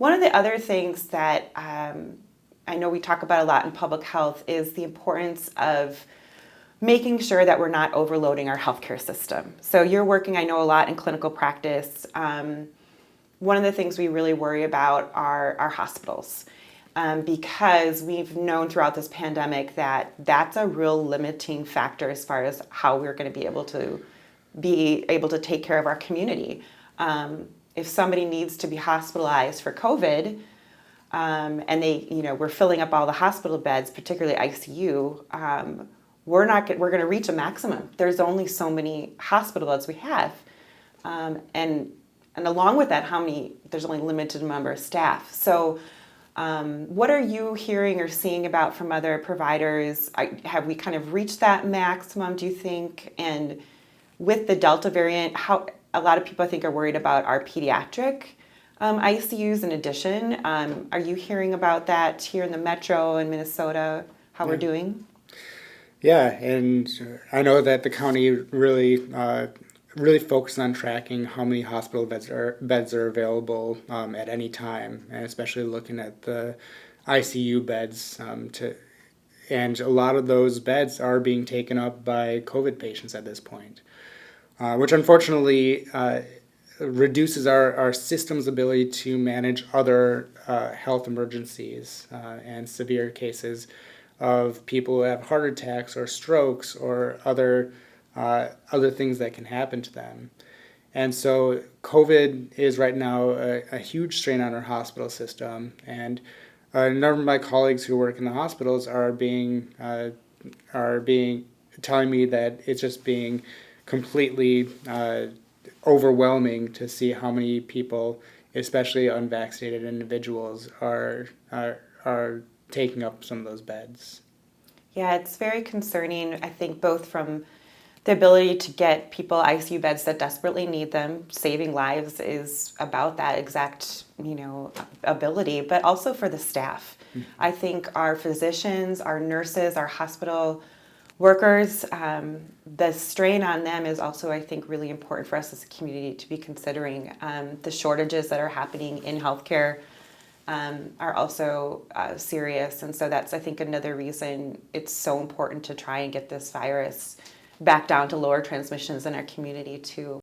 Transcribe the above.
One of the other things that I know we talk about a lot in public health is the importance of making sure that we're not overloading our healthcare system. So you're working, I know, a lot in clinical practice. One of the things we really worry about are our hospitals. Because we've known throughout this pandemic that that's a real limiting factor as far as how we're going to be able to take care of our community. If somebody needs to be hospitalized for COVID, and we're filling up all the hospital beds, particularly ICU, we're going to reach a maximum. There's only so many hospital beds we have, and along with that, there's only a limited number of staff. So, what are you hearing or seeing about from other providers? Have we kind of reached that maximum, do you think? And with the Delta variant, how a lot of people I think are worried about our pediatric ICUs in addition. Are you hearing about that here in the metro in Minnesota, how we're doing? Yeah, and I know that the county really focused on tracking how many hospital beds are available at any time, and especially looking at the ICU beds and a lot of those beds are being taken up by COVID patients at this point, which unfortunately reduces our system's ability to manage other health emergencies and severe cases of people who have heart attacks or strokes or other things that can happen to them. And so COVID is right now a huge strain on our hospital system. And a number of my colleagues who work in the hospitals are telling me that it's just being completely overwhelming to see how many people, especially unvaccinated individuals, are taking up some of those beds. Yeah, it's very concerning, I think, both from the ability to get people ICU beds that desperately need them. Saving lives is about that exact, ability, but also for the staff. Mm-hmm. I think our physicians, our nurses, our hospital workers, the strain on them is also, I think, really important for us as a community to be considering. The shortages that are happening in healthcare are also serious, and so that's, I think, another reason it's so important to try and get this virus back down to lower transmissions in our community too.